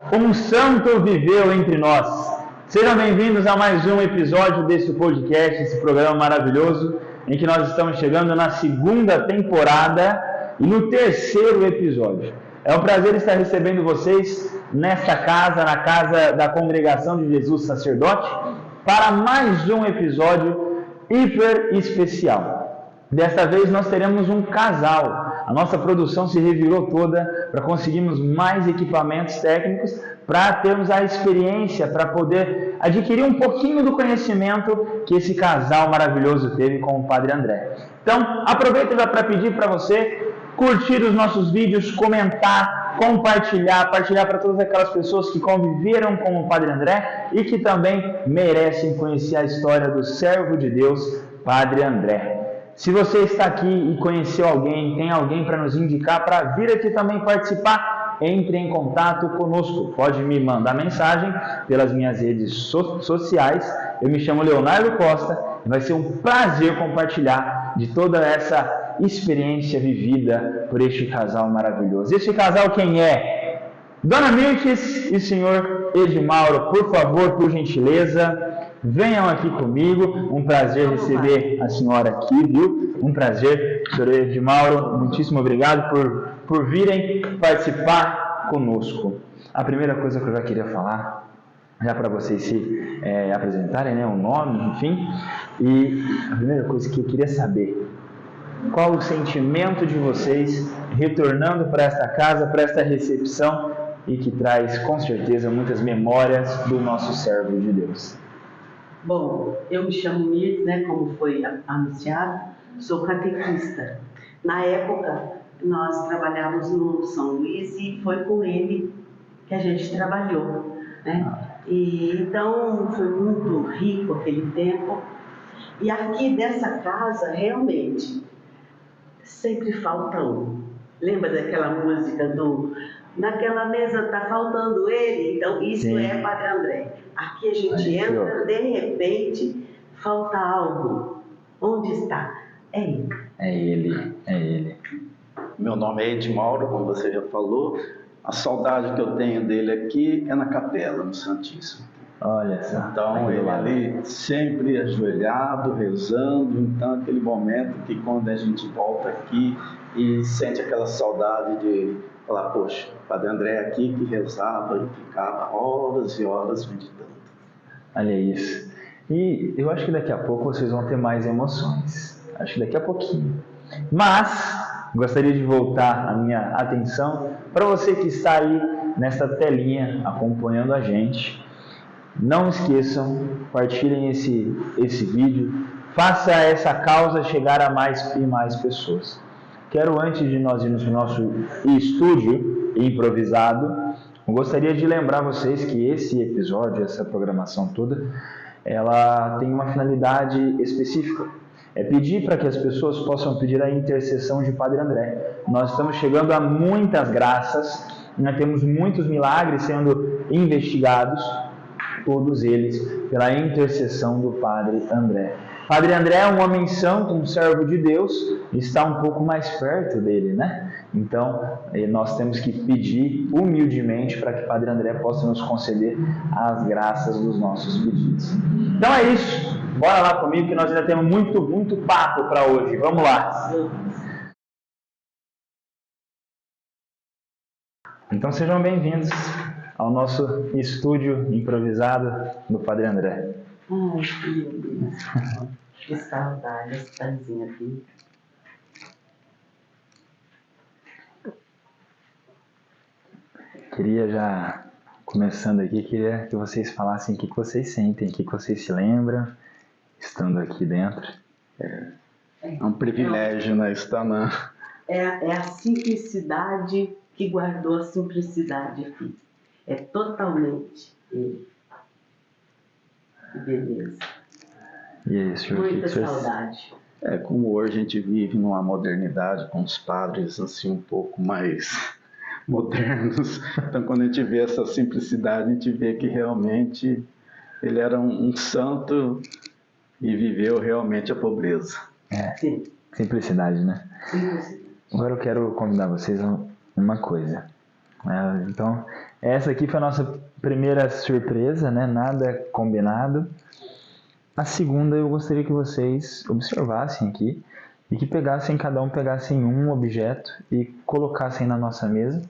Um santo viveu entre nós. Sejam bem-vindos a mais um episódio desse podcast, esse programa maravilhoso, em que nós estamos chegando na segunda temporada e no terceiro episódio. É um prazer estar recebendo vocês nesta casa, na casa da Congregação de Jesus Sacerdote, para mais um episódio hiper especial. Desta vez nós teremos um casal. A nossa produção se revirou toda para conseguirmos mais equipamentos técnicos, para termos a experiência, para poder adquirir um pouquinho do conhecimento que esse casal maravilhoso teve com o Padre André. Então, aproveito já para pedir para você curtir os nossos vídeos, comentar, compartilhar para todas aquelas pessoas que conviveram com o Padre André e que também merecem conhecer a história do servo de Deus, Padre André. Se você está aqui e conheceu alguém, tem alguém para nos indicar para vir aqui também participar, entre em contato conosco. Pode me mandar mensagem pelas minhas redes sociais. Eu me chamo Leonardo Costa e vai ser um prazer compartilhar de toda essa experiência vivida por este casal maravilhoso. Este casal quem é? Dona Mirtes e senhor Edmauro, por favor, por gentileza, venham aqui comigo. Um prazer receber a senhora aqui, viu? Um prazer, senhor Edmauro. Muitíssimo obrigado por virem participar conosco. A primeira coisa que eu já queria falar, já para vocês se apresentarem, né, o nome, enfim, e a primeira coisa que eu queria saber, qual o sentimento de vocês retornando para esta casa, para esta recepção, e que traz com certeza muitas memórias do nosso servo de Deus. Bom, eu me chamo Mirtes, né, como foi anunciado, sou catequista. Na época, nós trabalhávamos no São Luís e foi com ele que a gente trabalhou, né? E então foi muito rico aquele tempo. E aqui dessa casa, realmente, sempre falta um. Lembra daquela música do... Naquela mesa está faltando ele? Então, isso Sim. É Padre André. Aqui a gente entra, de repente, falta algo. Onde está? É ele. É ele, é ele. Meu nome é Edmauro, como você já falou. A saudade que eu tenho dele aqui é na capela, no Santíssimo. Olha só. Então, ele ali sempre ajoelhado, rezando. Então, aquele momento que quando a gente volta aqui e sente aquela saudade de falar, poxa, o Padre André aqui que rezava e ficava horas e horas meditando. Olha isso. E eu acho que daqui a pouco vocês vão ter mais emoções. Acho que daqui a pouquinho. Mas, gostaria de voltar a minha atenção para você que está aí nesta telinha acompanhando a gente. Não esqueçam, partilhem esse vídeo, faça essa causa chegar a mais e mais pessoas. Quero, antes de nós irmos para o nosso estúdio improvisado, eu gostaria de lembrar vocês que esse episódio, essa programação toda, ela tem uma finalidade específica. É pedir para que as pessoas possam pedir a intercessão de Padre André. Nós estamos chegando a muitas graças, nós temos muitos milagres sendo investigados, todos eles pela intercessão do Padre André. Padre André é um homem santo, um servo de Deus, está um pouco mais perto dele, né? Então, nós temos que pedir humildemente para que Padre André possa nos conceder as graças dos nossos pedidos. Então é isso, bora lá comigo que nós ainda temos muito papo para hoje. Vamos lá! Então sejam bem-vindos ao nosso estúdio improvisado do Padre André. Ai, meu Deus. Que saudade, essa casinha aqui. Queria já, começando aqui, queria que vocês falassem o que vocês sentem, o que vocês se lembram, estando aqui dentro. É um privilégio, né, estar na... É a simplicidade que guardou a simplicidade aqui. É totalmente ele. Que beleza. E aí, senhor, muita saudade. Como hoje a gente vive numa modernidade com os padres assim um pouco mais modernos. Então, quando a gente vê essa simplicidade, a gente vê que realmente ele era um santo e viveu realmente a pobreza. Sim. Simplicidade, né? Sim. Agora eu quero convidar vocês a uma coisa. Então, essa aqui foi a nossa primeira surpresa, né? Nada combinado. A segunda, eu gostaria que vocês observassem aqui e que cada um pegassem um objeto e colocassem na nossa mesa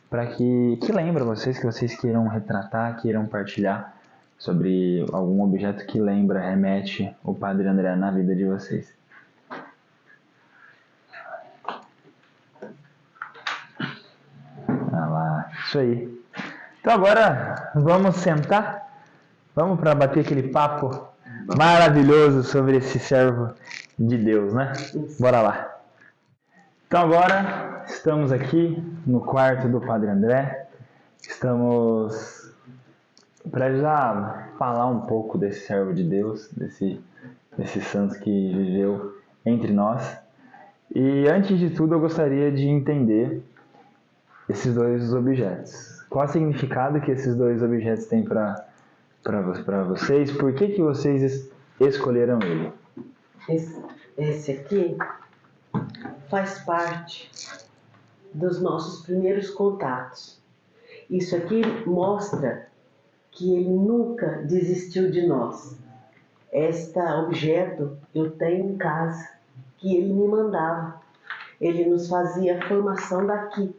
para que lembra vocês, que vocês queiram retratar, queiram partilhar sobre algum objeto que remete o Padre André na vida de vocês. Ah lá, isso aí. Então agora vamos sentar, vamos para bater aquele papo maravilhoso sobre esse servo de Deus, né? Bora lá. Então agora estamos aqui no quarto do Padre André, estamos para já falar um pouco desse servo de Deus, desse santo que viveu entre nós. E antes de tudo eu gostaria de entender esses dois objetos. Qual o significado que esses dois objetos têm para vocês? Por que vocês escolheram ele? Esse aqui faz parte dos nossos primeiros contatos. Isso aqui mostra que ele nunca desistiu de nós. Este objeto eu tenho em casa, que ele me mandava. Ele nos fazia a formação daqui.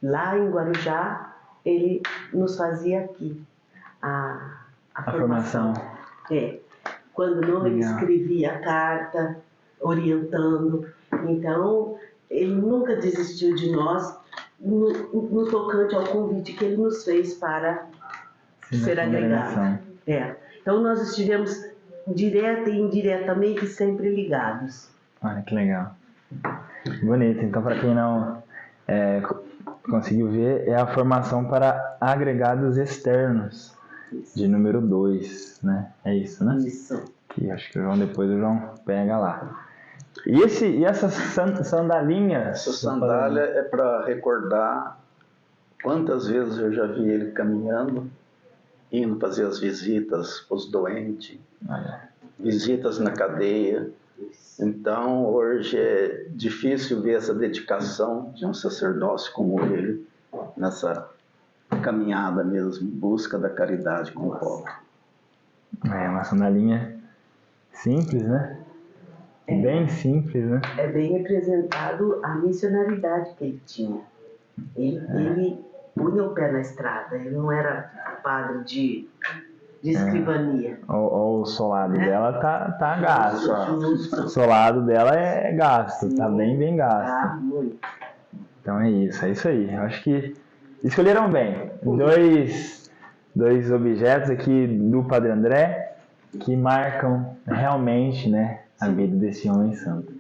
Lá em Guarujá, ele nos fazia aqui a formação. Quando não, ele escrevia a carta, orientando. Então, ele nunca desistiu de nós no tocante ao convite que ele nos fez para ser agregado. Então, nós estivemos direta e indiretamente sempre ligados. Olha que legal. Bonito. Então, para quem não conseguiu ver, é a formação para agregados externos, de número 2, né? É isso, né? Isso. Que acho que depois o João pega lá. E essas sandalinhas? Essa sandália é para recordar quantas vezes eu já vi ele caminhando, indo fazer as visitas para os doentes, visitas na cadeia. Então, hoje é difícil ver essa dedicação de um sacerdócio como ele, nessa caminhada mesmo, em busca da caridade com o povo. É uma sandalinha simples, né? Bem simples, né? É bem representado a missionaridade que ele tinha. Ele punha o pé na estrada, ele não era padre de escrivania. O solado dela tá gasto. O solado dela é gasto, sim, tá bem gasto. Tá muito. Então é isso aí. Eu acho que escolheram bem. Dois objetos aqui do Padre André que marcam realmente, né, a vida desse homem santo.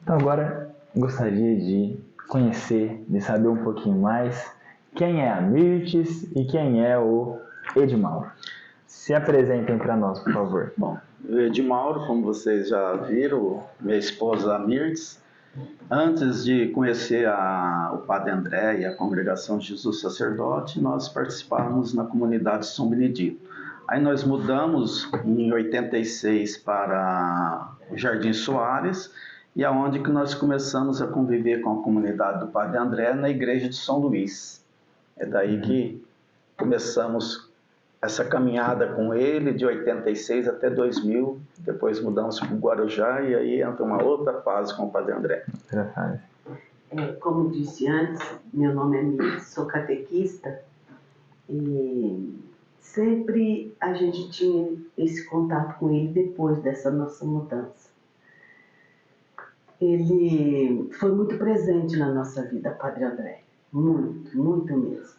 Então agora gostaria de conhecer, de saber um pouquinho mais quem é a Mirtes e quem é o Edmauro. Se apresentem para nós, por favor. Bom, o Edmauro, como vocês já viram, minha esposa Mirtes, antes de conhecer o Padre André e a Congregação de Jesus Sacerdote, nós participávamos na comunidade São Benedito. Aí nós mudamos em 86 para o Jardim Soares, e aonde que nós começamos a conviver com a comunidade do Padre André na igreja de São Luís. É daí que começamos essa caminhada com ele de 86 até 2000, depois mudamos para o Guarujá e aí entra uma outra fase com o Padre André. Como disse antes, meu nome é Mirtes, sou catequista e sempre a gente tinha esse contato com ele depois dessa nossa mudança. Ele foi muito presente na nossa vida, Padre André, muito mesmo.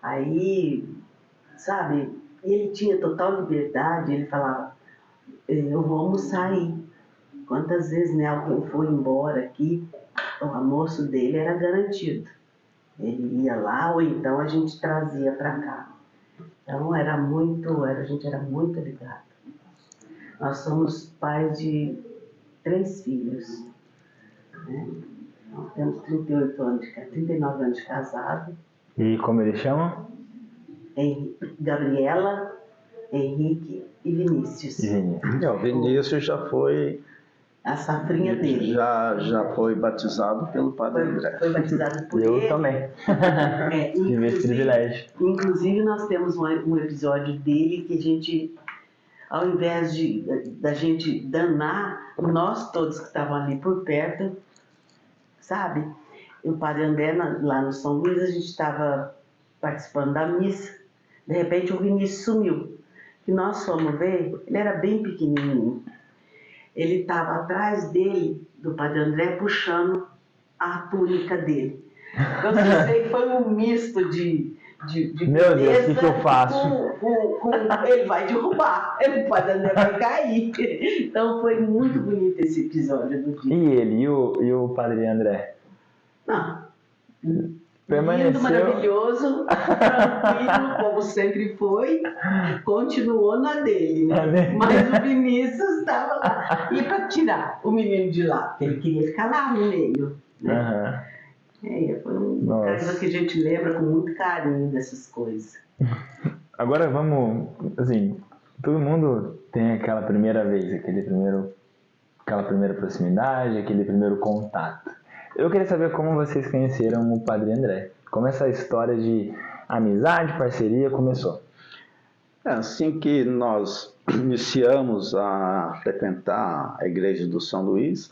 Aí, sabe, ele tinha total liberdade, ele falava, eu vou almoçar aí. Quantas vezes, né, alguém foi embora aqui, o almoço dele era garantido. Ele ia lá ou então a gente trazia para cá. Então a gente era muito ligado. Nós somos pais de 3 filhos. Né? Nós temos 39 anos de casado. E como eles chamam? Gabriela, Henrique e Vinícius. O Vinícius já foi a safrinha dele. Já foi batizado pelo Padre André. Foi batizado por ele. Eu também. Tive esse privilégio. Inclusive, nós temos um episódio dele que a gente, ao invés da gente danar, nós todos que estavam ali por perto, sabe? E o Padre André, lá no São Luís, a gente estava participando da missa. De repente, o Vinícius sumiu. E nós fomos ver, ele era bem pequenininho. Ele estava atrás dele, do Padre André, puxando a túnica dele. Eu sei que foi um misto de meu Deus, o que eu faço? Ele vai derrubar, o Padre André vai cair. Então foi muito bonito esse episódio do dia. E ele, e o Padre André? Não. Permaneceu. Lindo, maravilhoso, tranquilo, como sempre foi, continuou na dele, né? Mas o Vinícius estava lá. E para tirar o menino de lá, ele queria ficar lá no meio. Né? Foi uma coisa que a gente lembra com muito carinho dessas coisas. Agora vamos, assim, todo mundo tem aquela primeira vez, aquela primeira proximidade, aquele primeiro contato. Eu queria saber como vocês conheceram o Padre André. Como essa história de amizade, parceria começou? Assim que nós iniciamos a frequentar a igreja do São Luís,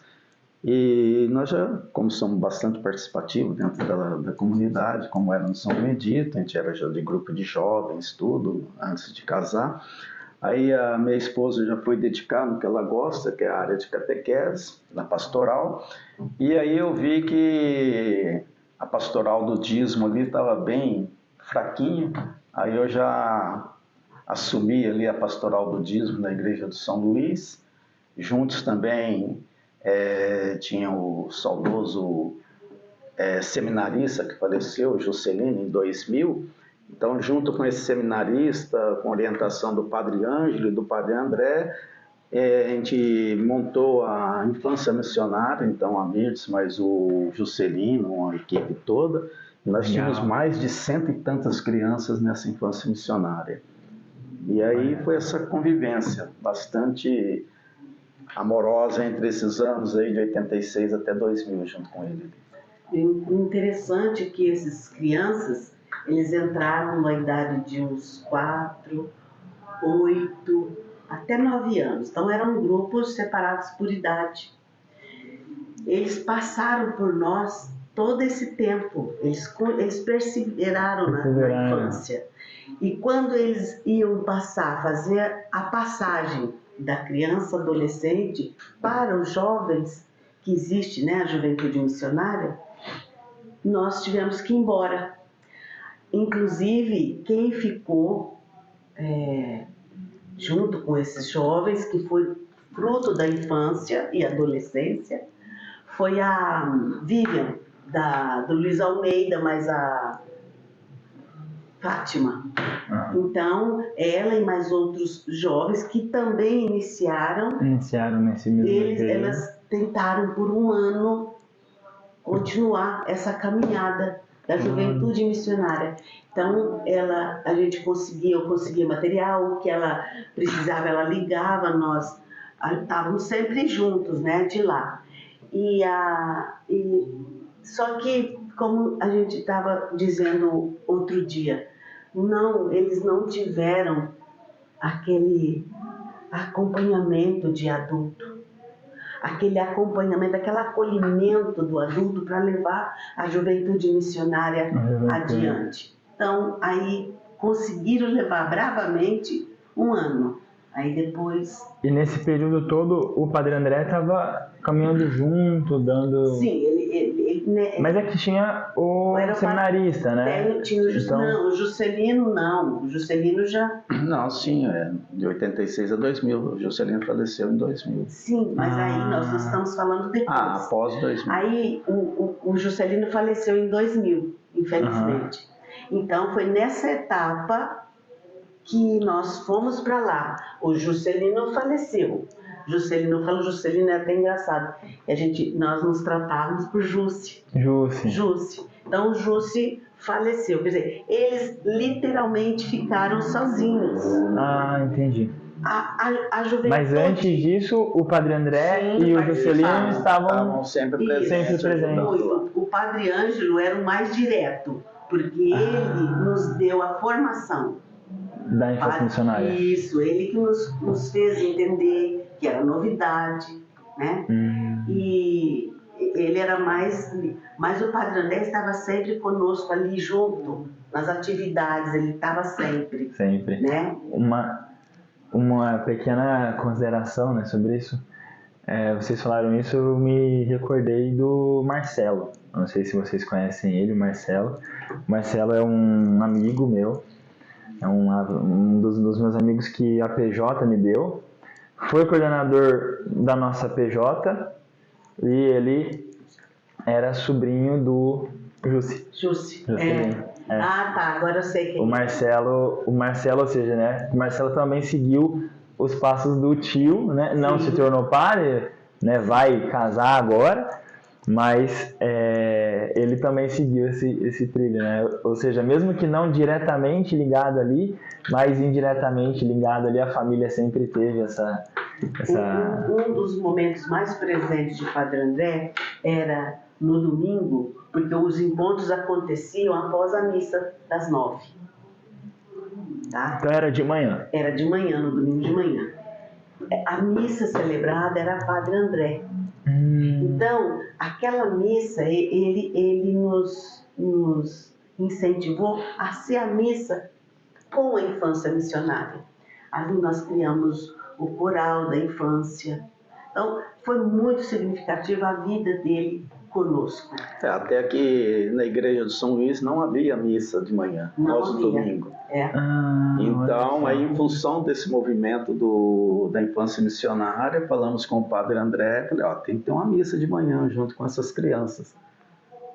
e nós já, como somos bastante participativos dentro da comunidade, como era no São Benedito, a gente era já de grupo de jovens, tudo, antes de casar. Aí a minha esposa já foi dedicar no que ela gosta, que é a área de catequese, na pastoral. E aí eu vi que a pastoral do dízimo ali estava bem fraquinha. Aí eu já assumi ali a pastoral do dízimo na igreja do São Luís. Juntos também tinha o saudoso seminarista que faleceu, Juscelino, em 2000. Então, junto com esse seminarista, com orientação do Padre Ângelo e do Padre André, a gente montou a Infância Missionária, então a Mirtz, mais o Juscelino, a equipe toda. E nós tínhamos mais de 100 e tantas crianças nessa Infância Missionária. E aí foi essa convivência bastante amorosa entre esses anos aí de 86 até 2000, junto com ele. O interessante é que essas crianças, eles entraram na idade de uns 4, 8, até 9 anos. Então eram grupos separados por idade. Eles passaram por nós todo esse tempo. Eles perseveraram na infância. E quando eles iam fazer a passagem da criança adolescente para os jovens, que existe, né, a juventude missionária, nós tivemos que ir embora. Inclusive, quem ficou junto com esses jovens, que foi fruto da infância e adolescência, foi a Vivian, do Luiz Almeida, mais a Fátima. Então, ela e mais outros jovens que também iniciaram nesse mesmo período. Elas tentaram por um ano continuar essa caminhada da juventude missionária. Então, eu conseguia material, o que ela precisava, ela ligava, nós estávamos sempre juntos, né, de lá. Só que, como a gente estava dizendo outro dia, eles não tiveram aquele acompanhamento de adulto, aquele acompanhamento, aquele acolhimento do adulto para levar a juventude missionária adiante. Então, aí conseguiram levar bravamente um ano. Aí depois... E nesse período todo, o Padre André estava caminhando junto, dando... Sim, ele mas é que tinha o seminarista, né? Tinha não, o Juscelino não. O Juscelino já... Não, sim, de 86 a 2000. O Juscelino faleceu em 2000. Sim, mas aí nós estamos falando depois. Após 2000. Aí o Juscelino faleceu em 2000, infelizmente. Então foi nessa etapa que nós fomos para lá. O Juscelino faleceu. Juscelino é até engraçado. Nós nos tratávamos por Jusce. Então o Jusce faleceu. Quer dizer, eles literalmente ficaram sozinhos. Entendi. A juventude... Mas antes disso, o Padre André e o Juscelino estavam sempre presentes. O Padre Ângelo era o mais direto, porque ele nos deu a formação da infância missionária. Isso, ele que nos fez entender que era novidade, né? E ele era mais... Mas o Padre André estava sempre conosco ali junto, nas atividades, ele estava sempre. Sempre. Né? Uma pequena consideração, né, sobre isso. Vocês falaram isso, eu me recordei do Marcelo. Não sei se vocês conhecem ele, o Marcelo. O Marcelo é um amigo meu. É um dos meus amigos que a PJ me deu. Foi coordenador da nossa PJ e ele era sobrinho do Jussi. Tá, agora eu sei quem o Marcelo, ou seja, né? O Marcelo também seguiu os passos do tio, né? Não se tornou padre, né? Vai casar agora, mas ele também seguiu esse trilho, né? Ou seja, mesmo que não diretamente ligado ali, mas indiretamente ligado ali, a família sempre teve essa... Um dos momentos mais presentes de Padre André era no domingo, porque os encontros aconteciam após a missa das 9. Tá? Então era de manhã? Era de manhã, no domingo de manhã. A missa celebrada era Padre André. Então, aquela missa, ele nos incentivou a ser a missa com a infância missionária. Ali nós criamos o coral da infância. Então, foi muito significativa a vida dele conosco. Até que na igreja de São Luís não havia missa de manhã, após o domingo. Então, aí, em função desse movimento da infância missionária, falamos com o Padre André, falei, tem que ter uma missa de manhã junto com essas crianças.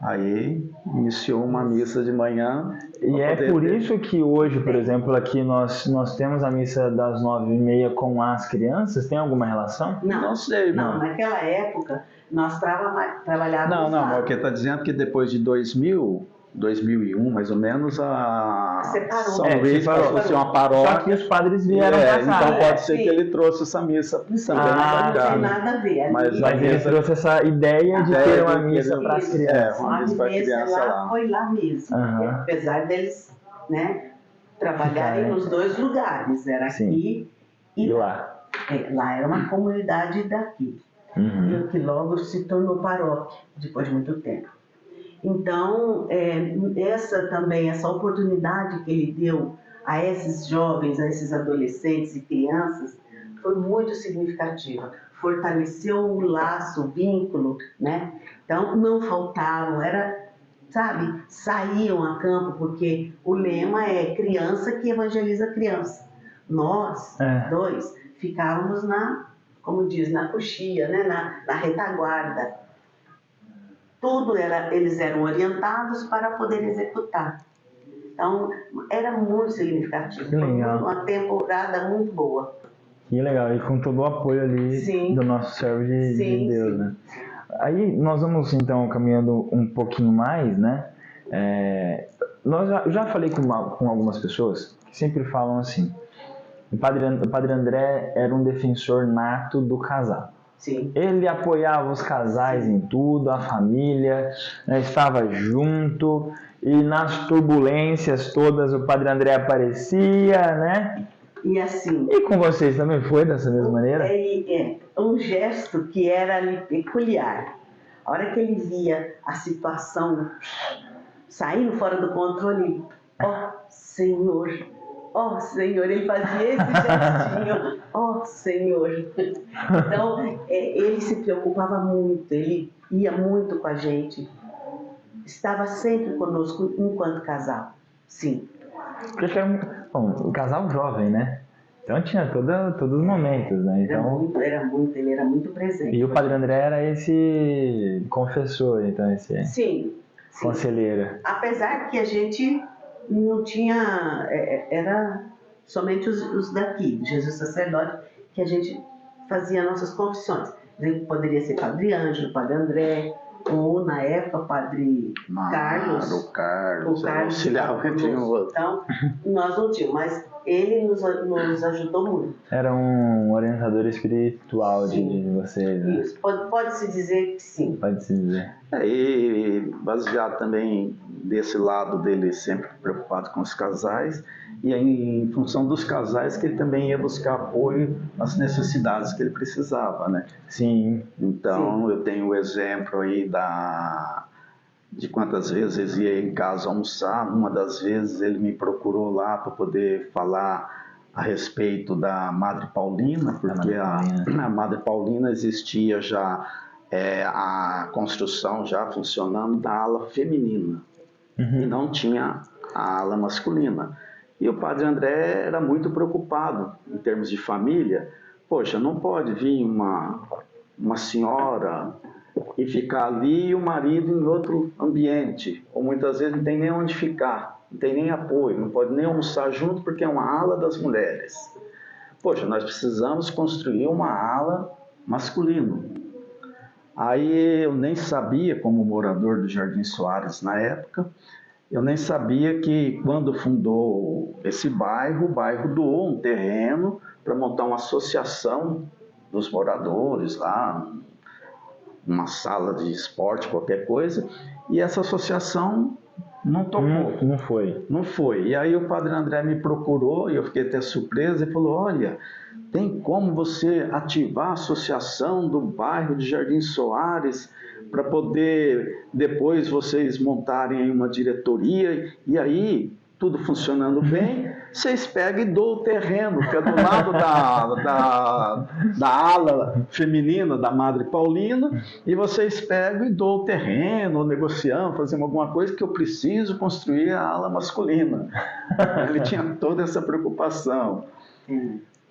Aí iniciou uma missa de manhã. E é por isso que hoje, por exemplo, aqui nós temos a missa das 9h30 com as crianças. Tem alguma relação? Não sei. Não, naquela época nós trabalhávamos. Não, mas o que está dizendo é que depois de 2001, mais ou menos, São Luís passou a ser uma paróquia. Só que os padres vieram para cá. Então pode ser que ele trouxe essa missa também para cá. Não tem nada a ver. Mas ele trouxe essa ideia de ter uma missa para as crianças. Uma missa para a criança lá. Foi lá mesmo. Apesar deles, né, trabalharem nos dois lugares. Era aqui e lá. Lá era uma comunidade daqui. Que logo se tornou paróquia, depois de muito tempo. Então, essa oportunidade que ele deu a esses jovens, a esses adolescentes e crianças, foi muito significativa. Fortaleceu o laço, o vínculo, né? Então, não faltavam, saíam a campo, porque o lema é criança que evangeliza criança. Nós, dois, ficávamos na coxia, né? na retaguarda. Tudo eles eram orientados para poder executar. Então, era muito significativo. Foi uma temporada muito boa. Que legal, e com todo o apoio ali do nosso servo de Deus, né? Aí nós vamos então caminhando um pouquinho mais, né? Eu já falei com algumas pessoas que sempre falam assim: o Padre André era um defensor nato do casal. Sim. Ele apoiava os casais em tudo, a família, né, estava junto, e nas turbulências todas o Padre André aparecia, né? E assim... E com vocês também foi dessa mesma maneira? Um gesto que era ali peculiar. A hora que ele via a situação saindo fora do controle, Senhor, ele fazia esse gestinho, Senhor. Então, ele se preocupava muito, ele ia muito com a gente, estava sempre conosco enquanto casal, sim. Porque era um casal jovem, né? Então tinha todos os momentos, né? Então, ele era muito presente. E o Padre André era esse confessor, então, esse conselheiro. Apesar que a gente não tinha, era somente os daqui, Jesus Sacerdote, que a gente fazia nossas confissões. Poderia ser Padre Ângelo, Padre André, ou na época Padre Carlos. O Carlos auxiliava entre um outro. Então, nós não tínhamos, mas ele nos ajudou muito. Era um orientador espiritual de vocês, né? Isso, pode-se dizer que sim. Pode-se dizer. E baseado também desse lado dele, sempre preocupado com os casais, e aí, em função dos casais que ele também ia buscar apoio nas necessidades que ele precisava, né? Sim. Então, Sim. eu tenho o exemplo aí de quantas vezes ia em casa almoçar. Uma das vezes ele me procurou lá para poder falar a respeito da Madre Paulina, porque a Madre Paulina existia já, a construção já funcionando da ala feminina, e não tinha a ala masculina. E o Padre André era muito preocupado em termos de família. Poxa, não pode vir uma senhora e ficar ali e o marido em outro ambiente, ou muitas vezes não tem nem onde ficar, não tem nem apoio, não pode nem almoçar junto porque é uma ala das mulheres. Poxa, nós precisamos construir uma ala masculina. Aí eu nem sabia, como morador do Jardim Soares na época, eu nem sabia que quando fundou esse bairro, o bairro doou um terreno para montar uma associação dos moradores lá, uma sala de esporte, qualquer coisa, e essa associação não tocou. Não foi. E aí o Padre André me procurou, e eu fiquei até surpreso, e falou, olha, tem como você ativar a associação do bairro de Jardim Soares para poder depois vocês montarem uma diretoria, e aí, tudo funcionando bem, vocês pegam e doam o terreno, que é do lado da ala feminina da Madre Paulina, e vocês pegam e doam o terreno, negociando, fazendo alguma coisa, que eu preciso construir a ala masculina. Ele tinha toda essa preocupação.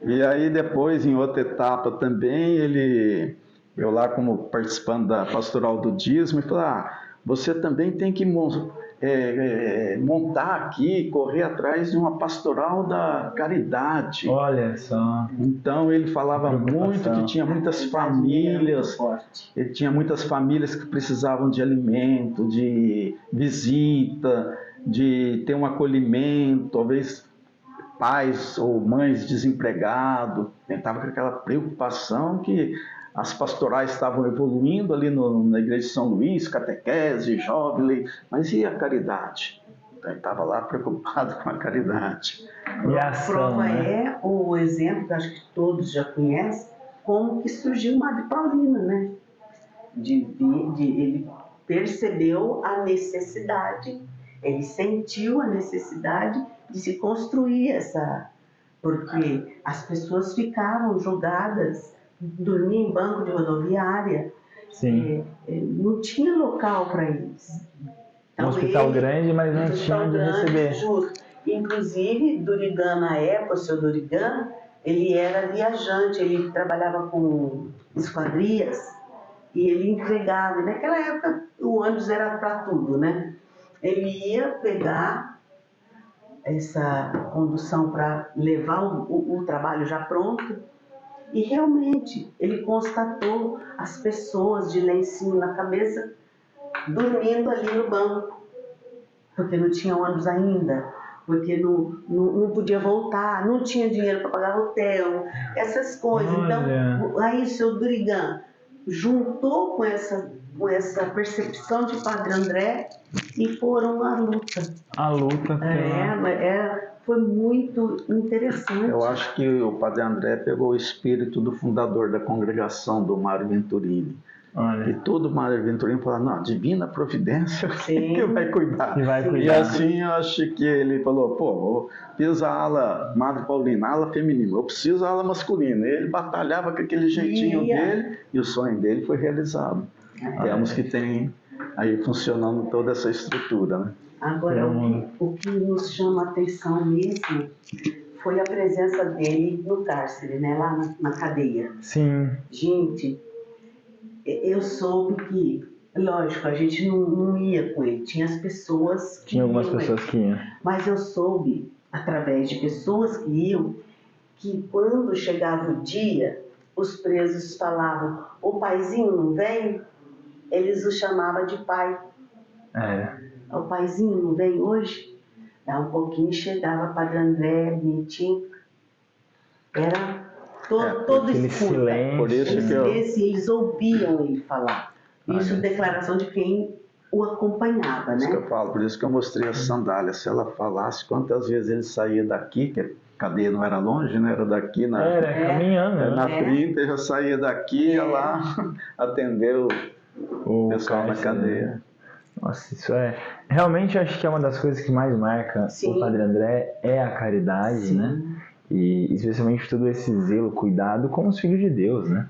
E aí depois, em outra etapa também, eu lá como participando da pastoral do dízimo, ele falou, você também tem que montar aqui, correr atrás de uma pastoral da caridade. Olha só. Então ele falava muito que tinha muitas famílias, ele tinha muitas famílias que precisavam de alimento, de visita, de ter um acolhimento, talvez pais ou mães desempregados. Estava com aquela preocupação que as pastorais estavam evoluindo ali na igreja de São Luís, catequese, jovem, mas e a caridade? Então ele estava lá preocupado com a caridade. E a ação, prova né? é o exemplo que acho que todos já conhecem, como que surgiu Madre Paulina, né? Ele percebeu a necessidade, ele sentiu a necessidade de se construir porque as pessoas ficavam jogadas, dormiam em banco de rodoviária, não tinha local para eles. Então, um hospital grande, mas não tinha onde receber. Justo. Inclusive, Durigan, na época, o seu Durigan, ele era viajante, ele trabalhava com esquadrias e ele entregava. E naquela época, o ônibus era para tudo, né? Ele ia pegar essa condução para levar o trabalho já pronto, e realmente ele constatou as pessoas de lencinho na cabeça dormindo ali no banco, porque não tinha ônibus ainda, porque não podia voltar, não tinha dinheiro para pagar hotel, essas coisas. Olha. Então, aí o seu Durigan juntou com essa percepção de Padre André e foram à luta. A luta. Foi muito interessante. Eu acho que o Padre André pegou o espírito do fundador da congregação, do Mário Venturini. Olha. E todo Mário Venturini falava, não, divina providência que vai cuidar. E assim eu acho que ele falou, fiz a ala Madre Paulina, a ala feminina, eu preciso a ala masculina. E ele batalhava com aquele jeitinho dele e o sonho dele foi realizado. Temos que tem aí funcionando toda essa estrutura, né? Agora, o que nos chama a atenção mesmo foi a presença dele no cárcere, né? Lá na cadeia. Sim. Gente, eu soube que, lógico, a gente não ia com ele, tinha as pessoas que Tinha algumas pessoas que iam. Mas eu soube, através de pessoas que iam, que quando chegava o dia, os presos falavam, o paizinho não vem? Eles o chamavam de pai. É. O paizinho não vem hoje? Dá um pouquinho, chegava Padre André, bonitinho. Era todo aquele escuta. silêncio. Por isso Eles ouviam ele falar. Isso Olha. declaração de quem o acompanhava, Isso que né? eu falo, por isso que eu mostrei as sandálias. Se ela falasse quantas vezes ele saía daqui, que a cadeia não era longe, né? Era daqui Era caminhando, né? na 30, já saía daqui, ia lá atender o pessoal da cárcere, cadeia. né? Nossa, isso realmente eu acho que é uma das coisas que mais marca Sim. o Padre André é a caridade, Sim. né? E especialmente todo esse zelo, cuidado com os filhos de Deus, né?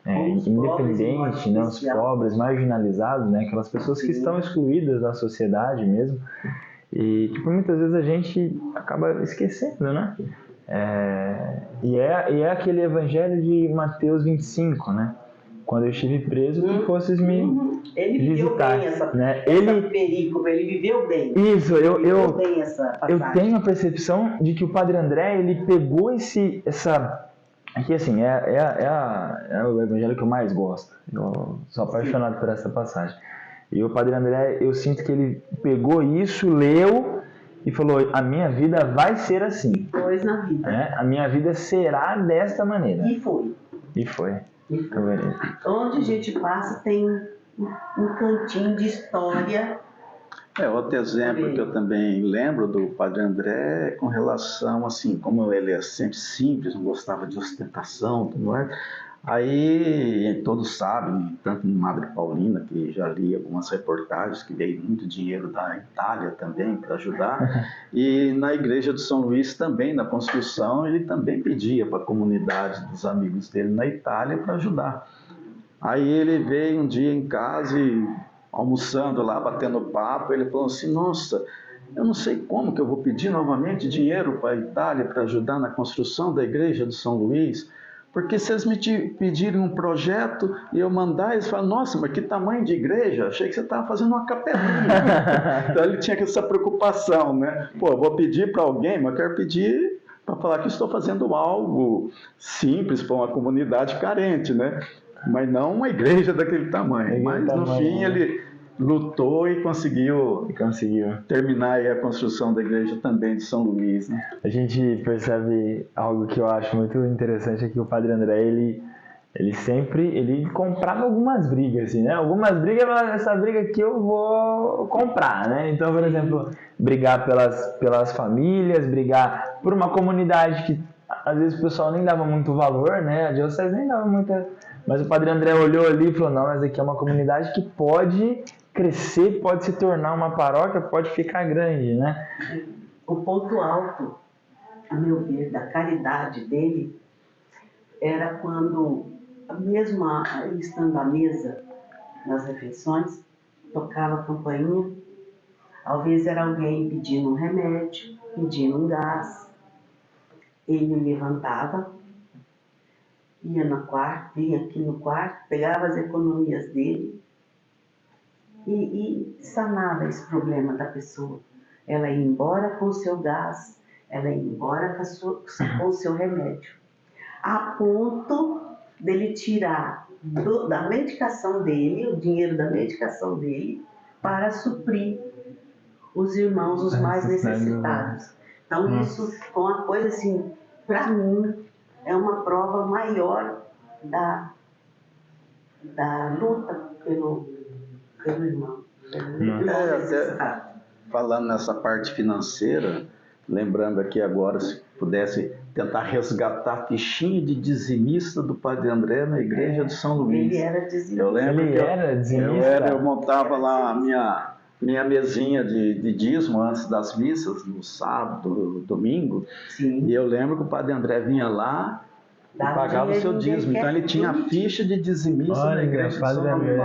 Os Independente, né? Os especial. pobres, marginalizados, né? Aquelas pessoas que Sim. estão excluídas da sociedade mesmo e que por muitas vezes a gente acaba esquecendo, né? E é aquele evangelho de Mateus 25, né? Quando eu estive preso, tu fosses me Ele viveu visitar, bem essa perícope, ele viveu bem. Isso, Ele viveu bem essa passagem. eu tenho a percepção de que o Padre André, ele pegou essa... Aqui, assim, é o evangelho que eu mais gosto. Eu sou apaixonado por essa passagem. E o Padre André, eu sinto que ele pegou isso, leu e falou, a minha vida vai ser assim. Pois na vida. A minha vida será desta maneira. E foi. E foi. Onde a gente passa tem um cantinho de história. Outro exemplo que eu também lembro do Padre André com relação, assim, como ele é sempre simples, não gostava de ostentação, tudo mais. Aí todos sabem, tanto no Madre Paulina, que já li algumas reportagens, que veio muito dinheiro da Itália também para ajudar, e na igreja de São Luís também, na construção, ele também pedia para a comunidade dos amigos dele na Itália para ajudar. Aí ele veio um dia em casa e almoçando lá, batendo papo, ele falou assim, nossa, eu não sei como que eu vou pedir novamente dinheiro para a Itália para ajudar na construção da igreja de São Luís, porque se eles me pedirem um projeto e eu mandar, eles falam, nossa, mas que tamanho de igreja? Achei que você estava fazendo uma capelinha. Então ele tinha essa preocupação, né? Pô, eu vou pedir para alguém, mas eu quero pedir para falar que estou fazendo algo simples para uma comunidade carente, né? Mas não uma igreja daquele tamanho. Mas no fim ele lutou e conseguiu terminar aí a construção da igreja também de São Luís, né? A gente percebe algo que eu acho muito interessante, é que o Padre André, ele comprava algumas brigas, assim, né? Algumas brigas, essa briga aqui eu vou comprar, né? Então, por exemplo, brigar pelas famílias, brigar por uma comunidade que às vezes o pessoal nem dava muito valor, né? A diocese nem dava muita... Mas o Padre André olhou ali e falou, não, mas aqui é uma comunidade que pode crescer, pode se tornar uma paróquia, pode ficar grande, né? O ponto alto, a meu ver, da caridade dele era quando, mesmo ele estando à mesa nas refeições, tocava a campainha, às vezes era alguém pedindo um remédio, pedindo um gás, ele levantava, ia no quarto, vinha aqui no quarto, pegava as economias dele e sanava esse problema da pessoa. Ela ia embora com o seu gás, ela ia embora com o seu remédio. A ponto dele tirar da medicação dele, o dinheiro da medicação dele, para suprir os irmãos, os mais necessitados. Então isso foi uma coisa assim, para mim, é uma prova maior da luta pelo irmão. Até falando nessa parte financeira, lembrando aqui agora, se pudesse tentar resgatar a fichinha de dizimista do Padre André na igreja de São Luís. Ele era dizimista. Eu lembro eu montava lá a minha mesinha de dízimo antes das missas, no sábado, domingo. Sim. E eu lembro que o Padre André vinha lá e pagava o seu dízimo. Então ele tinha a ficha de dizimista na igreja de São Luís.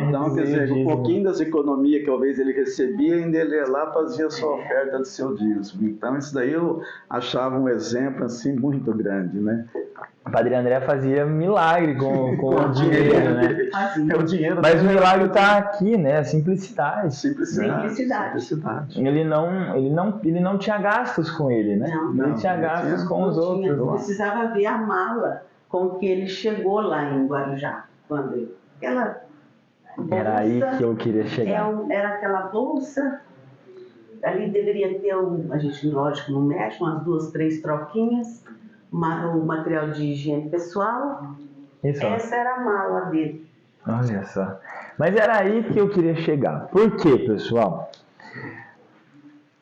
Então, quer dizer, um pouquinho das economias que talvez ele recebia, ainda ele ia lá fazia a sua oferta do seu dízimo. Então isso daí eu achava um exemplo assim muito grande, né? O Padre André fazia milagre com o dinheiro, né? É o dinheiro. Mas o milagre está aqui, né? A simplicidade. Simplicidade. Ele não tinha gastos com ele, né? Ele tinha gastos com os outros. Ele precisava ver a mala com que ele chegou lá em Guarujá. Era aí que eu queria chegar. Era aquela bolsa ali deveria ter, a gente lógico não mexe, umas 2, 3 troquinhas, o material de higiene pessoal. Isso. Essa era a mala dele. Olha só. Mas era aí que eu queria chegar. Por quê, pessoal?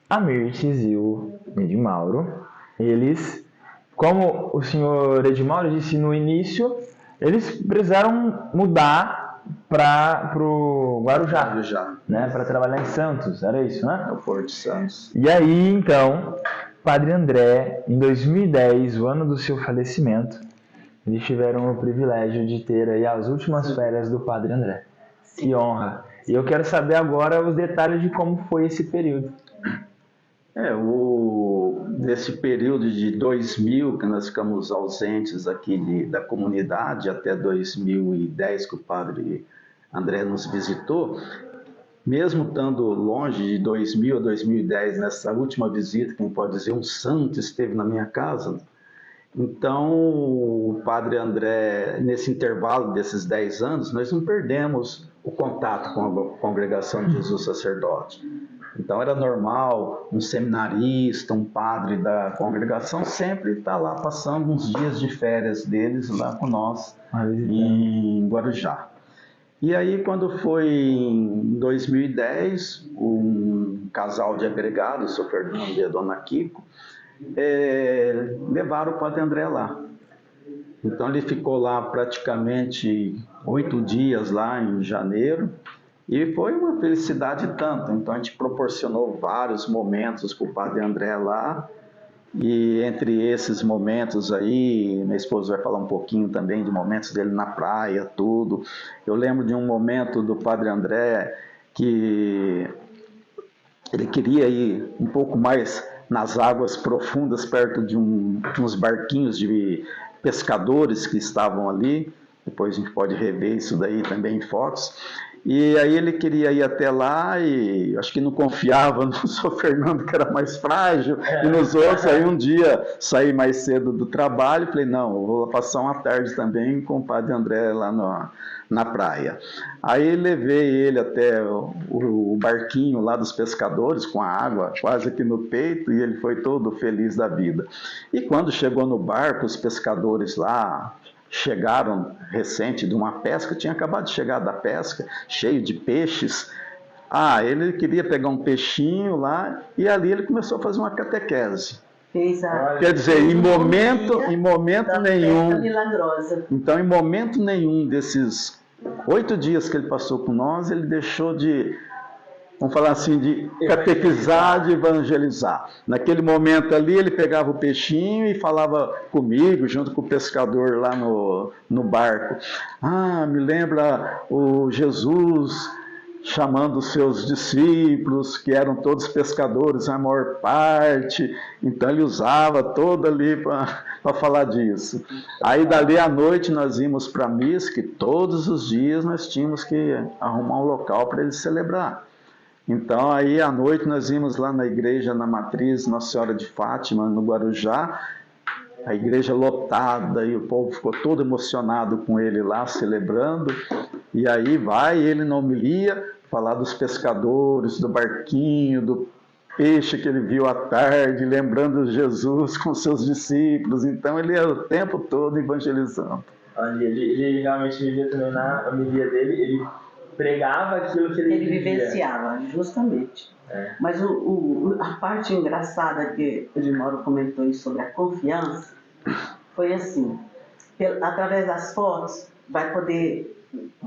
A Mirtes e o Edmauro, eles, como o senhor Edmauro disse no início, eles precisaram mudar para o Guarujá, né? Para trabalhar em Santos, era isso, né? No Porto de Santos. E aí, então, Padre André, em 2010, o ano do seu falecimento, eles tiveram o privilégio de ter aí as últimas férias do Padre André. Que honra! E eu quero saber agora os detalhes de como foi esse período. Nesse período de 2000, que nós ficamos ausentes aqui da comunidade, até 2010, que o Padre André nos visitou, mesmo estando longe de 2000 a 2010, nessa última visita, quem pode dizer, um santo esteve na minha casa. Então, o Padre André, nesse intervalo desses 10 anos, nós não perdemos o contato com a Congregação de Jesus Sacerdote. Então, era normal um seminarista, um padre da congregação, sempre estar lá passando uns dias de férias deles lá com nós, em Guarujá. E aí, quando foi em 2010, um casal de agregados, o Sr. Fernando e a Dona Kiko, levaram o Padre André lá. Então ele ficou lá praticamente 8 dias lá em janeiro e foi uma felicidade tanto. Então a gente proporcionou vários momentos para o Padre André lá, e entre esses momentos aí, minha esposa vai falar um pouquinho também de momentos dele na praia, tudo. Eu lembro de um momento do Padre André que ele queria ir um pouco mais nas águas profundas, perto de uns barquinhos de pescadores que estavam ali. Depois a gente pode rever isso daí também em fotos. E aí ele queria ir até lá e acho que não confiava no Sr. Fernando, que era mais frágil, e nos outros. Aí um dia saí mais cedo do trabalho, falei, não, eu vou passar uma tarde também com o Padre André lá na praia. Aí levei ele até o barquinho lá dos pescadores, com a água quase aqui no peito, e ele foi todo feliz da vida. E quando chegou no barco, os pescadores lá chegaram recente de uma pesca, tinha acabado de chegar da pesca, cheio de peixes. Ele queria pegar um peixinho lá, e ali ele começou a fazer uma catequese. Quer dizer, em momento nenhum. Milagrosa. Então, em momento nenhum desses 8 dias que ele passou com nós, ele deixou de, vamos falar assim, de catequizar, de evangelizar. Naquele momento ali, ele pegava o peixinho e falava comigo, junto com o pescador lá no barco. Me lembra o Jesus chamando os seus discípulos, que eram todos pescadores, a maior parte. Então ele usava todo ali para falar disso. Aí dali à noite nós íamos para a missa, que todos os dias nós tínhamos que arrumar um local para ele celebrar. Então aí à noite nós íamos lá na igreja, na matriz Nossa Senhora de Fátima, no Guarujá, a igreja lotada, e o povo ficou todo emocionado com ele lá, celebrando. E aí ele na homilia falar dos pescadores, do barquinho, do peixe que ele viu à tarde, lembrando Jesus com seus discípulos. Então ele ia o tempo todo evangelizando. Ele realmente vivia também na homilia dele, ele pregava aquilo que ele vivenciava, justamente. Mas a parte engraçada que o Edmauro comentou sobre a confiança foi assim, através das fotos